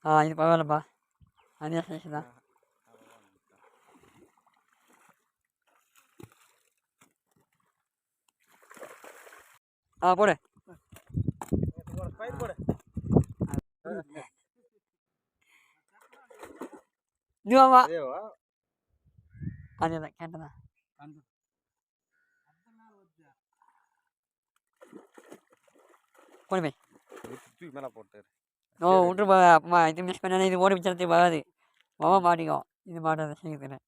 இது பரவாயில்லப்பா. அதே சைஸ் தான். போடு. இதுவாவா? அதேதான் கேட்டதான். போடுமே. விட்டுருப்பா. அம்மா இது மிஸ் பண்ணா இது ஓடி வச்சுறதுக்கு வராது. மாட்டிக்கும். இது மாட்டாத சீக்கிரத்தில்.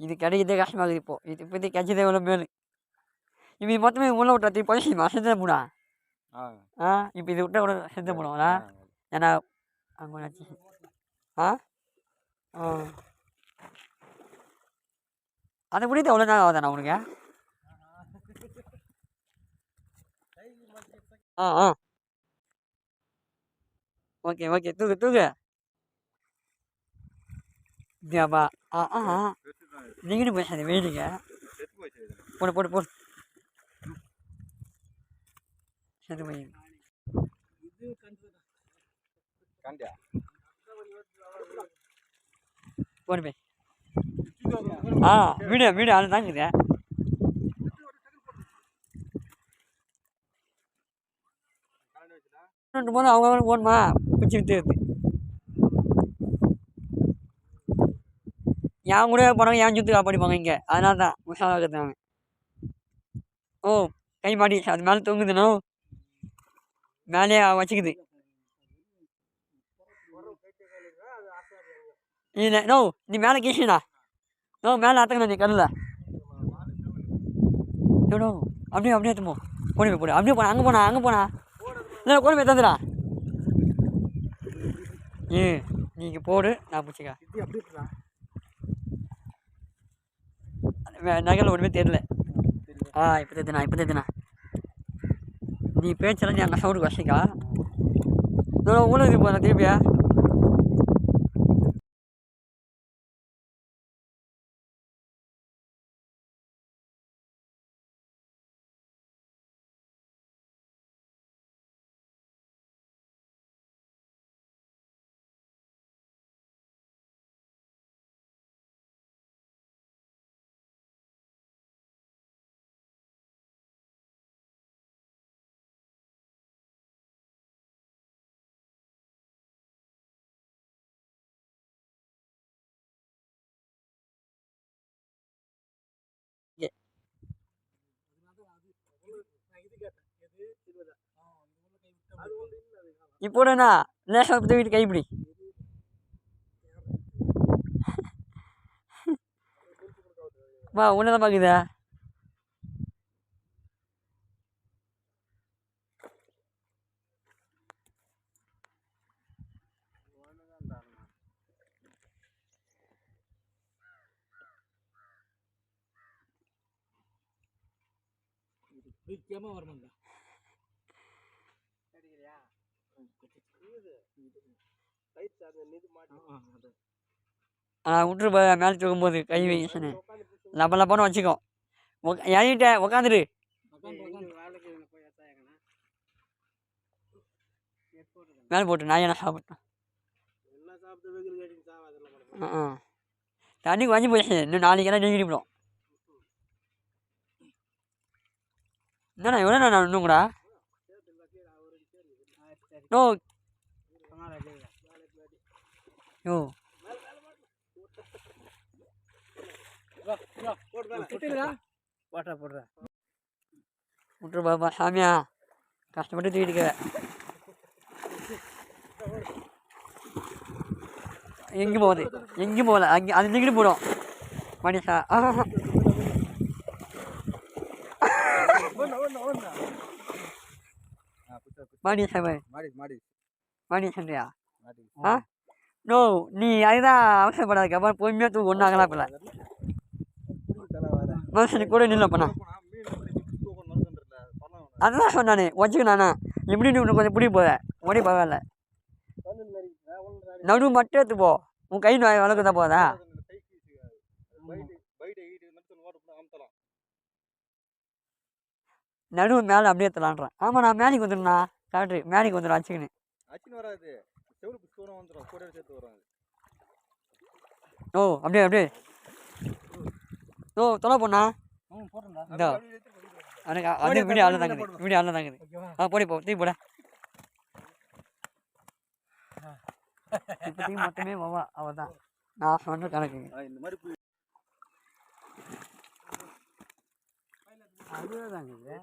இது கிடைக்கிறதே கஷ்டமாகுது இப்போ. இது இப்போதைக்கு கிடைச்சதே எவ்வளோ மேல். இப்போ மொத்தமே உள்ள விட்டுறதுக்கு பழசிமா செஞ்சு போடா. இப்போ இது விட்டா கூட செஞ்சு போடுவோம்ல. ஏன்னா அங்கே வச்சு அதை முடியுது எவ்வளோ நேரம் ஆகுதாண்ணா உனக்கு? ஓகே ஓகே தூக்கு தூக்கு. அப்படியாப்பா? நீங்களும் பேசாது வெயிலுங்க. போடு போடு போடு. சரி போய் போடுமே. வீடு வீடு அது தாங்குது. போது அவங்க போகணுமா பிடிச்சி வித்து என் கூட போனவங்க என் சுற்றி காப்பாடிப்பாங்க இங்கே. அதனால தான் உஷாராக இருக்கிறாங்க. கை மாடி அது மேலே தொங்குதுண்ணோ. மேலே வச்சுக்குது. இல்லை நீ மேலே கீழா மேலே அத்தங்கண்ணா நீ கல்லில் அப்படியே அப்படியே எடுத்துப்போம். கோழிமை போடு. அப்படியே போனா அங்கே போனா இல்லை கோழிமை தந்துடா. நீங்கள் போடு நான் பிடிச்சிக்க. நகரில் ஒன்றுமே தெரியல. இப்போ தெரியுதுண்ணா. நீ பேச்செல்லாம் நீ அங்கே சவுண்டுக்கு வச்சிக்கா. ஊழலுக்கு போகிறேன் திருப்பியா. இப்போடா லேசாக வீட்டு கைப்பிடி. ஒன்று தான் பார்க்குதா. விட்டுரு மேலே தூக்கும்போது கை வைக்கணும். லப்பன்னு வச்சுக்கோ. இறங்கிட்ட உக்காந்துரு. மேலே போட்டு நான் என்ன சாப்பிட்டேன். தண்ணி குறைஞ்சி போயிடுச்சு. இன்னும் நாளைக்கெல்லாம் நீங்கிடும். என்னண்ணா எவ்வளோ நான் இன்னும் கூட விட்டுரு பாப்பா சாமியா கஷ்டப்பட்டு தூக்கிட்டு எங்கேயும் போகுது. எங்கேயும் போகல. அங்கே அது நீங்களும் போடும் மணிஷா. மணிஷா மணிஷன்றியா? நீ அதுதான் அவசரப்படாதுக்கு. அப்புறம் பொறுமையாக தூக்கு ஒன்றும் ஆகலாம். இப்போ மனுஷனுக்கு கூட நில்லப்பண்ணா. அதுதான் சொன்னானே வச்சுக்கண்ணா. எப்படி நீ ஒன்று கொஞ்சம் பிடி போவேன் ஓடி பரவாயில்ல. நடு மட்டும் எடுத்துப்போ. உன் கை வளர்க்க தான் போதா. நடுவு மேலே அப்படியே எடுத்துலான்றேன். ஆமாம் நான் மேலைக்கு வந்துடுண்ணா. கரெக்டு மேலைக்கு வந்துடும். அச்சுக்கின்னு ஓ அப்படியே அப்படியே ஓ தொலை போண்ணா இந்தா எனக்கு அது வீடியோ ஆள் தாங்குது போடி போ தூக்கி போட இப்போதைக்கு மொத்தமே வவா அவள் தான் நான் சொன்ன கணக்குங்க அதுவே தாங்குது